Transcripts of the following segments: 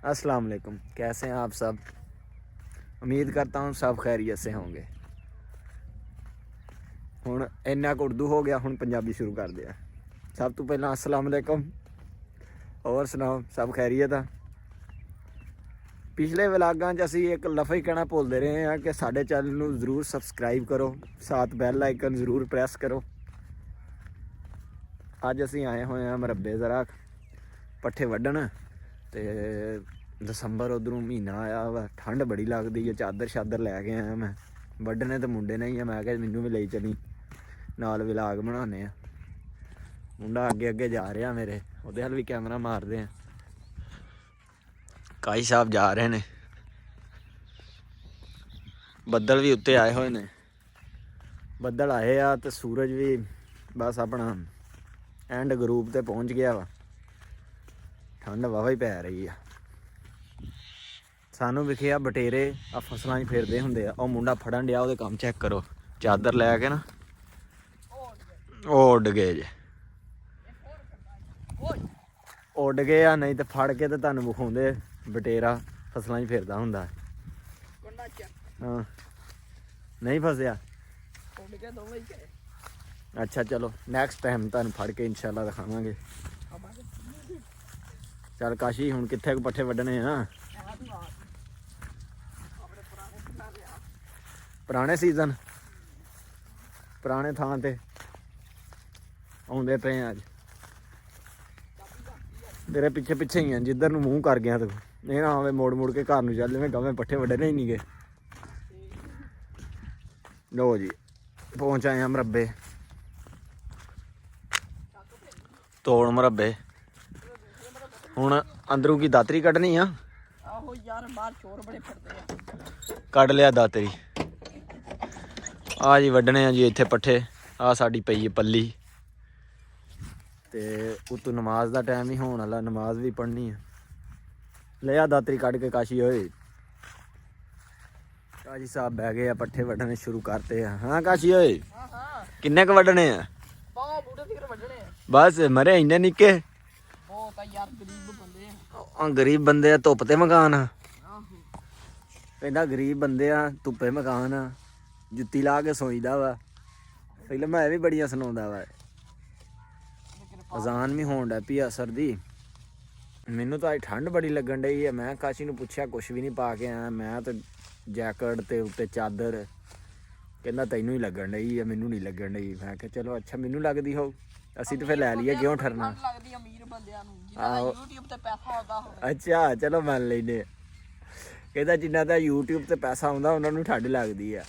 अस्सलाम वालेकुम, कैसे हैं आप सब। उम्मीद करता हूँ सब खैरियत से होंगे। हुण इन्ना कुछ उर्दू हो गया, हुण पंजाबी शुरू कर दिया। सब तो पहला अस्सलाम वालेकुम, और सुनाओ सब खैरियत आ। पिछले व्लॉगां 'च असीं एक लफ्ज़ कहना भुलदे रहे हैं कि साडे चैनल नूं जरूर सबसक्राइब करो, साथ बैल आइकन जरूर प्रेस करो। अज असीं आए हुए हैं मरब्बे ज़रा पट्ठे वड्ढन ते दसंबर उधरों महीना आया वा, ठंड बड़ी लगदी है। चादर शादर लैके आया मैं, वड्ढने तो मुंडे ने ही है। मैं क्या मैनू भी ले चली नाल व्लॉग बनाने आ। मुंडा अगे अगे जा रहा मेरे, उहदे हल भी कैमरा मारदे हैं। काई साहब जा रहे ने, बदल भी उत्ते आए हुए ने। बदल आए आ तो सूरज भी बस अपना एंड ग्रुप ते पहुँच गया वा। ठंड वावा ही पै रही है। सानू विखे आ बटेरे आ फसलों 'ਚ फिरदे हुंदे आ। मुंडा फड़न डिया, ਉਹਦੇ ਕੰਮ चेक करो। चादर लैके ना उड़ गए जे, उड़ गए आ। नहीं तो फड़ के तो तुहानू विखाउंदे बटेरा फसलों 'ਚ फिरदा हुंदा। हाँ नहीं फसिया। अच्छा चलो नैक्सट टाइम तुहानू फड़ के इंशाल्लाह दिखावांगे। चल काशी हुण कित्थे पट्ठे वड्ढने आ। पुराने सीजन पुराने थां ते आउंदे पे अज। तेरे पिछे पिछे ही हैं, जिधर नूं मूँह कर गया तू नहीं ना आवे मोड़ मुड़ के घर नूं चल में कवें पट्ठे वड्ढने ही नहीं गए। लो जी पहुँच आए हैं मरब्बे, तोड़ मरब्बे। हुण अंदरों की दातरी कड्ढनी आ। कड्ढ लिया दातरी। आ जी वड्ढने जी इत्थे पट्ठे। आ साडी पई है पल्ली ते उतों नमाज का टाइम ही होने वाला, नमाज भी पढ़नी है। ले आ दातरी कढ़ के काशी होए। काशी साहब बह गए पट्ठे वड्ढने शुरू करते हैं। हाँ काशी होए किन्ने क वड्ढने हैं? बस मरे इन्ने निक्के गरीब बंदे आ, धुप ते मकान आ। कहना गरीब बंदे आ, धुप्पे मकान आ, जुत्ती ला के सोईदा वा। फिल्मां भी बड़ियां सुनाउंदा वा। अजान भी होण लग पई असर दी। मैनू तो अज ठंड बड़ी लगन डई है। मैं काशी नूं पुछया कुछ भी नहीं पा के आया। मैं तो जैकेट ते उत्ते चादर। कहंदा तैनूं ही लगन डई है, मैनू नहीं लगन डई। मैं कहा चलो अच्छा मैनू लगदी हो, असीं तो फिर लै लीए, क्यों ठरना। आहो अच्छा चलो मन लैने। कहंदा जिन्ना दा यूट्यूब ते पैसा आउंदा उन्हां नूं ठंड लगदी है।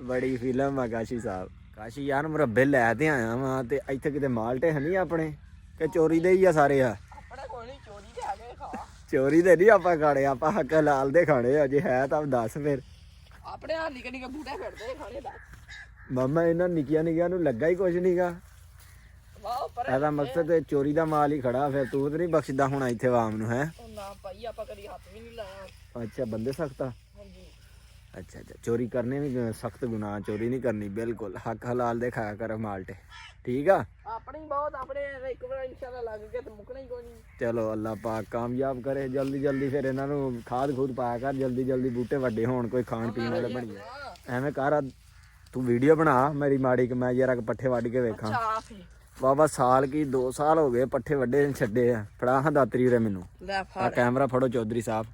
बड़ी फिल्म आ काशी साहब। काशी यार मुरब्बे लै ते आया वां ते इत्थे किते माल्टे है नहीं अपने कि चोरी दे ही आ सारे आ। चोरी दे नहीं आपां खाने, आपां हक हलाल दे खाने आ। जे है तां दस फिर अपने आ निक्के निक्के बूटे फिरदे खाने दा। मामा इन्हां निक्कियां निक्कियां नूं लग्गा ही कुछ नहीं गा। ਇਹਦਾ ਮਕਸਦ ਚੋਰੀ ਦਾ ਮਾਲ ਹੀ ਖੜਾ। ਫਿਰ ਤੂੰ ਤੇ ਨਹੀਂ ਬਖਸ਼ਦਾ ਹੁਣ ਇੱਥੇ ਆਵਾਮ ਨੂੰ ਹੈ। ਨਾ ਭਾਈ ਆਪਾਂ ਕਦੀ ਹੱਥ ਵੀ ਨਹੀਂ ਲਾਇਆ। ਅੱਛਾ ਬੰਦੇ ਸਖਤ ਆ। ਹਾਂਜੀ ਅੱਛਾ ਅੱਛਾ ਚੋਰੀ ਕਰਨੇ ਵੀ ਸਖਤ ਗੁਨਾਹ, ਚੋਰੀ ਨਹੀਂ ਕਰਨੀ ਬਿਲਕੁਲ। ਹੱਕ ਹਲਾਲ ਦੇ ਖਾਇਆ ਕਰ ਮਾਲਟੇ, ਠੀਕ ਆ। ਆਪਣੇ ਬਹੁਤ ਆਪਣੇ ਇੱਕ ਵਾਰ ਇਨਸ਼ਾਅੱਲਾ ਲੱਗ ਕੇ ਤੇ ਮੁੱਕਣਾ ਹੀ ਕੋਈ ਨਹੀਂ। ਚਲੋ ਅੱਲਾਹ ਪਾਕ ਕਾਮਯਾਬ ਕਰੇ ਜਲਦੀ ਜਲਦੀ। ਫਿਰ ਇਹਨਾਂ ਨੂੰ ਖਾਦ ਖੂਦ ਪਾਇਆ ਕਰ, ਜਲਦੀ ਜਲਦੀ ਬੂਟੇ ਵੱਡੇ ਹੋਣ, ਕੋਈ ਖਾਣ ਪੀਣ ਵਾਲੇ ਬਣੀਏ। ਐਵੇਂ ਕਰ ਤੂੰ ਵੀਡੀਓ ਬਣਾ ਮੇਰੀ ਮਾੜੀ ਕਿ ਮੈਂ ਯਾਰ ਪੱਠੇ ਵੱਢ ਕੇ ਵੇਖਾਂ। बाबा साल की 2 साल हो गए पट्ठे वड्डे छड्डे आ। फड़ा हाँ दातरी रे मैनू कैमरा फड़ो चौधरी साहब।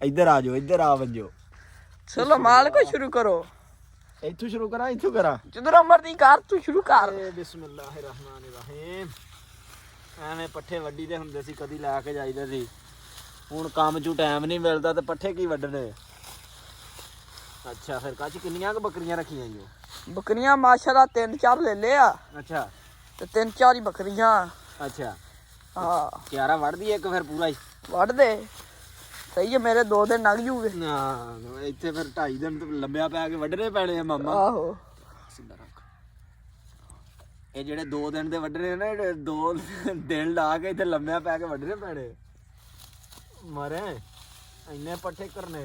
इधर आ जाओ, इधर आ बजो। चलो माल को शुरू करो। इथों शुरू करा, इथों करा जिधर मर्जी कर तू शुरू कर। बिस्मिल्लाहिर्रहमानिर्रहीम। एवें पट्ठे वड्डी दे हुंदे सी, कदी लै के जाईदे सी। हुण काम चों टाइम नहीं मिलदा ते पट्ठे की वड्डने। अच्छा फिर काची किन्नियां क बकरियां रखियां ईओ? बकरियां माशाल्लाह 3-4 ले ले आ। अच्छा ते 3-4 ही बकरियां। अच्छा हाँ क्यारा वड़ दी एक फिर पूरा ही वड़ दे। सही है मेरे 2 दिन लग जूगे। हाँ इत्थे फिर 2.5 दिन तो लंबिया पै के वड्डने पैने आ मामा। आहो सीधा रख। ये जेड़े 2 दिन दे वड्डने ना, 2 दिन ला के इत्थे लंबिया पै के वड्डने पैने। मरे इन्ने पट्ठे करने।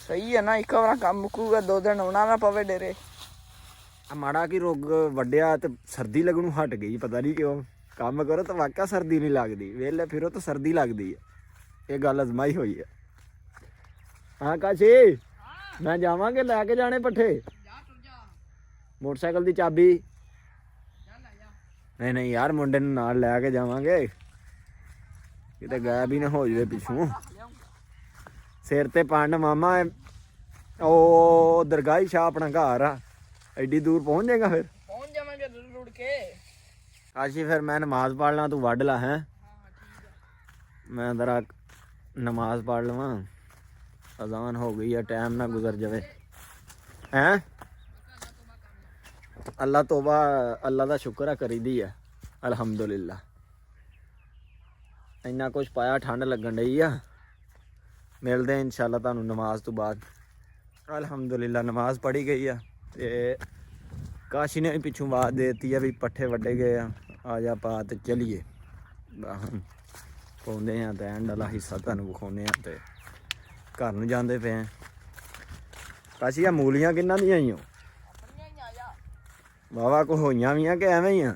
सही है ना, एक बार काम मुकूगा 2 दिन आना ना पवे डेरे। माड़ा कि रोग वड्डिया तो सर्दी लगनों हट गई, पता नहीं क्यों। काम करो तो वाकई सर्दी नहीं लगती, वेले फिरो तो सर्दी लगती है। ਇਹ ਗੱਲ ਅਜ਼ਮਾਈ ਹੋਈ ਹੈ। ਹਾਂ ਕਾਸ਼ੀ ਮੈਂ ਜਾਵਾਂਗੇ ਲੈ ਕੇ ਜਾਣੇ ਪੱਠੇ। ਮੋਟਰਸਾਈਕਲ ਦੀ ਚਾਬੀ ਨਹੀਂ ਯਾਰ ਮੁੰਡੇ ਨੂੰ ਨਾਲ ਲੈ ਕੇ ਜਾਵਾਂਗੇ ਕਿਤੇ ਗਾਇਬ ਹੀ ਨਾ ਹੋ ਜਾਵੇ ਪਿੱਛੋਂ। ਸਿਰ ਤੇ ਪੰਡ ਮਾਮਾ ਉਹ ਦਰਗਾਹੀ ਸ਼ਾਹ ਆਪਣਾ ਘਰ ਆ ਐਡੀ ਦੂਰ ਪਹੁੰਚ ਜਾਏਗਾ ਫਿਰ ਪਹੁੰਚ ਜਾਵਾਂਗੇ ਰੁੜ ਕੇ। ਕਾਸ਼ੀ ਫਿਰ ਮੈਂ ਨਮਾਜ਼ ਪੜ੍ਹ ਲਾਂ ਤੂੰ ਵੱਢ ਲਾ ਹੈ ਮੈਂ ਜ਼ਰਾ ਨਮਾਜ਼ ਪੜ੍ਹ ਲਵਾਂ ਅਜ਼ਾਨ ਹੋ ਗਈ ਆ ਟਾਈਮ ਨਾ ਗੁਜ਼ਰ ਜਾਵੇ ਹੈਂ। ਅੱਲਾ ਤੋਬਾ ਅੱਲਾ ਦਾ ਸ਼ੁਕਰ ਆ ਕਰੀਦੀ ਆ ਅਲਹਮਦੁਲਿਲਾ। ਇੰਨਾ ਕੁਛ ਪਾਇਆ ਠੰਡ ਲੱਗਣ ਡਈ ਆ। ਮਿਲਦੇ ਇਨਸ਼ਾਅੱਲਾ ਤੁਹਾਨੂੰ ਨਮਾਜ਼ ਤੋਂ ਬਾਅਦ। ਅਲਹਮਦੁਲਿਲਾ ਨਮਾਜ਼ ਪੜ੍ਹੀ ਗਈ ਆ ਤੇ ਕਾਸ਼ੀ ਨੇ ਵੀ ਪਿੱਛੋਂ ਆਵਾਜ਼ ਦੇ ਦਿੱਤੀ ਆ ਵੀ ਪੱਠੇ ਵੱਢੇ ਗਏ ਆ ਜਾ ਪਾ ਤੇ ਚਲੀਏ। ਪਾਉਂਦੇ ਆ ਤੇ ਐਂਡ ਵਾਲਾ ਹਿੱਸਾ ਤੁਹਾਨੂੰ ਵਿਖਾਉਂਦੇ ਆ ਤੇ ਘਰ ਨੂੰ ਜਾਂਦੇ ਪਏ ਆ। ਕਾਸ਼ੀ ਆ ਮੂਲੀਆਂ ਕਿੰਨਾਂ ਦੀਆਂ ਆਈਆਂ ਵਾਵਾ ਕੋ ਹੋਈਆਂ ਵੀ ਆ ਕਿ ਐਵੇਂ ਹੀ ਆ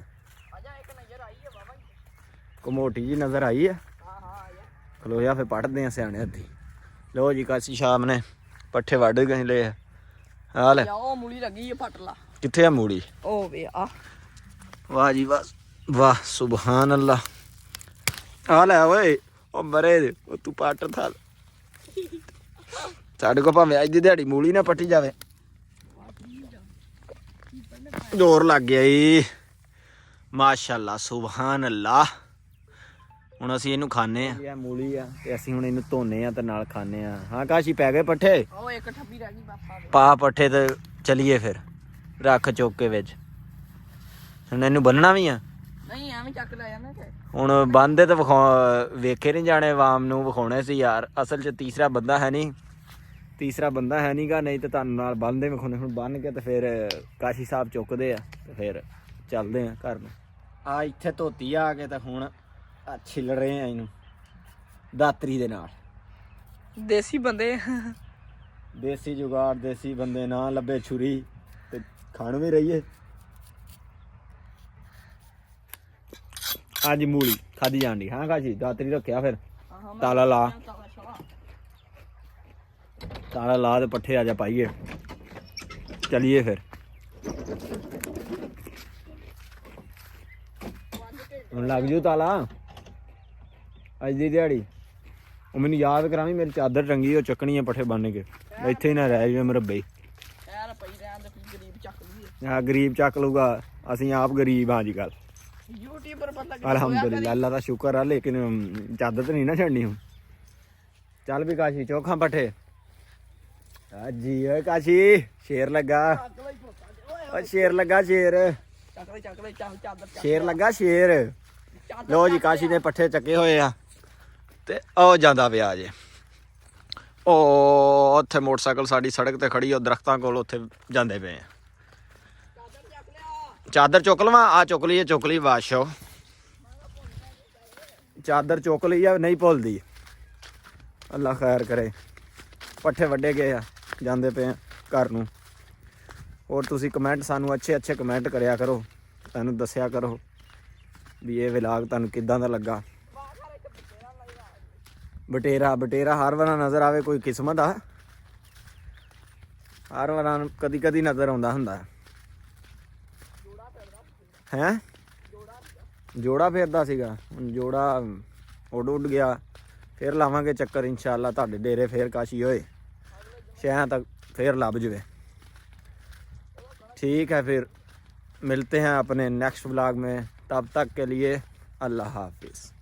ਕੋ ਮੋਟੀ ਜੀ ਨਜ਼ਰ ਆਈ ਆ। ਖਲੋਇਆ ਫਿਰ ਪੜ੍ਹਦੇ ਆ ਸਿਆਣੇ ਹੱਥੀ। ਲੋ ਜੀ ਕਾਸ਼ੀ ਸ਼ਾਮ ਨੇ ਪੱਠੇ ਵੱਢ ਗਏ ਲਏ ਆ ਲੈ ਉਹ ਮੂਲੀ ਲੱਗੀ ਹੈ ਪੱਟ ਲਾ। ਕਿੱਥੇ ਆ ਮੂਲੀ ਉਹ ਵੇ ਆ ਵਾਹ ਜੀ ਵਾਹ ਵਾਹ ਸੁਭਾਨ ਅੱਲਾ ਆ ਲੈ ਓਏ ਉਹ ਮਰੇ ਉਹ ਤੂੰ ਪੱਟ ਥਾ ਸਾਡੇ ਕੋ ਭਾਵੇਂ ਅੱਜ ਦੀ ਦਿਹਾੜੀ ਮੂਲੀ ਨਾ ਪੱਟੀ ਜਾਵੇ ਜ਼ੋਰ ਲੱਗ ਗਿਆ ਈ ਮਾਸ਼ਾਅੱਲਾ ਸੁਭਾਨ ਅੱਲਾ। ਹੁਣ ਅਸੀਂ ਇਹਨੂੰ ਖਾਣੇ ਆ ਇਹ ਮੂਲੀ ਆ ਤੇ ਅਸੀਂ ਹੁਣ ਇਹਨੂੰ ਧੋਨੇ ਆ ਤੇ ਨਾਲ ਖਾਣੇ ਆ। ਹਾਂ ਕਾਸ਼ੀ ਪੈ ਗਏ ਪੱਠੇ ਉਹ ਇੱਕ ਠੱਬੀ ਰਹਿ ਗਈ ਬਾਪਾ ਪਾ ਪੱਠੇ ਤੇ ਚਲੀਏ ਫਿਰ ਰੱਖ ਚੁੱਕ ਕੇ ਵਿੱਚ ਹੁਣ ਇਹਨੂੰ ਬੰਨਣਾ ਵੀ ਆ ਨਹੀਂ ਐਵੇਂ ਚੱਕ ਲੈ ਜਾਣਾ ਕਿ ਹੁਣ ਬੰਦੇ ਤੇ ਵੇਖੇ ਨਹੀਂ ਜਾਣੇ ਆਵਾਮ ਨੂੰ ਵਿਖਾਉਣੇ ਸੀ ਯਾਰ। ਅਸਲ 'ਚ ਤੀਸਰਾ ਬੰਦਾ ਹੈ ਨਹੀਂ ਗਾ ਨਹੀਂ ਤੇ ਤੁਹਾਨੂੰ ਨਾਲ ਬੰਨਦੇ ਵਿਖਾਉਣੇ। ਹੁਣ ਬੰਨ ਕੇ ਤੇ ਫਿਰ ਕਾਸ਼ੀ ਸਾਹਿਬ ਚੁੱਕਦੇ ਆ ਤੇ ਫਿਰ ਚੱਲਦੇ ਆ ਘਰ ਨੂੰ। ਆ ਇੱਥੇ ਧੋਤੀ ਆ ਕੇ ਤੇ ਹੁਣ ਛਿੱਲ ਰਹੇ ਆ ਇਹਨੂੰ ਦਾਤਰੀ ਦੇ ਨਾਲ। ਦੇਸੀ ਬੰਦੇ ਦੇਸੀ ਜੁਗਾੜ ਦੇਸੀ ਬੰਦੇ ਨਾ ਲੱਭੇ ਛੁਰੀ ਤੇ ਖਾਣ ਵੀ ਰਹੀਏ। ਅੱਜ ਮੂਲੀ ਖਾਦੀ ਜਾਂਦੀ ਹਾਂ ਕਾਸ਼ੀ ਦਾਤਰੀ ਰੱਖਿਆ ਫਿਰ ਤਾਲਾ ਲਾ ਤੇ ਪੱਠੇ ਆ ਜਾ ਪਾਈਏ ਚਲੀਏ ਫਿਰ। ਹੁਣ ਲੱਗ ਜੂ ਤਾਲਾ ਅੱਜ ਦੀ ਦਿਹਾੜੀ। ਉਹ ਮੈਨੂੰ ਯਾਦ ਕਰਾਵੀਂ ਮੇਰੀ ਚਾਦਰ ਟੰਗੀ ਉਹ ਚੱਕਣੀ ਆ ਪੱਠੇ ਬੰਨ ਕੇ ਇੱਥੇ ਹੀ ਨਾ ਰਹਿ ਜਾਵੇ ਮਰੱਬੇ ਯਾਰ ਪਈ ਰਹਿਣ ਦੇ ਗਰੀਬ ਚੱਕ ਲਈਏ। ਹਾਂ ਗਰੀਬ ਚੱਕ ਲੂਗਾ ਅਸੀਂ ਆਪ ਗਰੀਬ ਹਾਂ ਅੱਜ ਕੱਲ ਯੂਟਿਊਬਰ ਬੰਦਾ ਅਲਹਮਦੁਲਿਲਾ ਅੱਲਾ ਦਾ ਸ਼ੁਕਰ ਆ ਲੇਕਿਨ ਚਾਦਰ ਤੇ ਨਹੀਂ ਨਾ ਛੱਡਣੀ ਹੁਣ। ਚੱਲ ਵੀ ਕਾਸ਼ੀ ਚੋਖਾਂ ਪੱਠੇ ਜੀ ਓਏ ਕਾਸ਼ੀ ਸ਼ੇਰ ਲੱਗਾ ਓ ਸ਼ੇਰ ਲੱਗਾ ਸ਼ੇਰ ਚੱਕ ਲੈ ਚਾਦਰ ਸ਼ੇਰ ਲੱਗਾ ਸ਼ੇਰ। ਲੋ ਜੀ ਕਾਸ਼ੀ ਨੇ ਪੱਠੇ ਚੱਕੇ ਹੋਏ ਆ ਤੇ ਉਹ ਜਾਂਦਾ ਪਿਆ ਜੇ ਉਹ ਉੱਥੇ ਮੋਟਰਸਾਈਕਲ ਸਾਡੀ ਸੜਕ ਤੇ ਖੜੀ ਉਹ ਦਰਖਤਾਂ ਕੋਲ ਉੱਥੇ ਜਾਂਦੇ ਪਏ ਆ। ਚਾਦਰ ਚੁੱਕ ਲਵਾਂ ਆ ਚੁੱਕ ਲਈ ਬਾਦਸ਼ਾਹ ਚਾਦਰ ਚੁੱਕ ਲਈ ਆ ਨਹੀਂ ਭੁੱਲਦੀ। ਅੱਲਾ ਖੈਰ ਕਰੇ ਪੱਠੇ ਵੱਡੇ ਗਏ ਆ ਜਾਂਦੇ ਪਏ ਆ ਘਰ ਨੂੰ। ਹੋਰ ਤੁਸੀਂ ਕਮੈਂਟ ਸਾਨੂੰ ਅੱਛੇ ਕਮੈਂਟ ਕਰਿਆ ਕਰੋ ਤੁਹਾਨੂੰ ਦੱਸਿਆ ਕਰੋ ਵੀ ਇਹ ਵਲੌਗ ਤੁਹਾਨੂੰ ਕਿੱਦਾਂ ਦਾ ਲੱਗਾ। ਬਟੇਰਾ ਹਰ ਵਾਰ ਨਜ਼ਰ ਆਵੇ ਕੋਈ ਕਿਸਮਤ ਆ ਹਰ ਵਾਰ ਕਦੀ ਨਜ਼ਰ ਆਉਂਦਾ ਹੁੰਦਾ ਹੈ। ਜੋੜਾ ਫੇਰਦਾ ਸੀਗਾ ਹੁਣ ਜੋੜਾ ਉੱਡ ਗਿਆ। ਫਿਰ ਲਾਵਾਂਗੇ ਚੱਕਰ ਇਨਸ਼ਾਅੱਲਾ ਤੁਹਾਡੇ ਡੇਰੇ ਫੇਰ ਕਾਸ਼ੀ ਹੋਏ ਸ਼ਹਿਰਾਂ तक फिर लब जाए। ठीक है फिर मिलते हैं अपने नेक्स्ट व्लॉग में तब तक के लिए अल्लाह हाफिज़।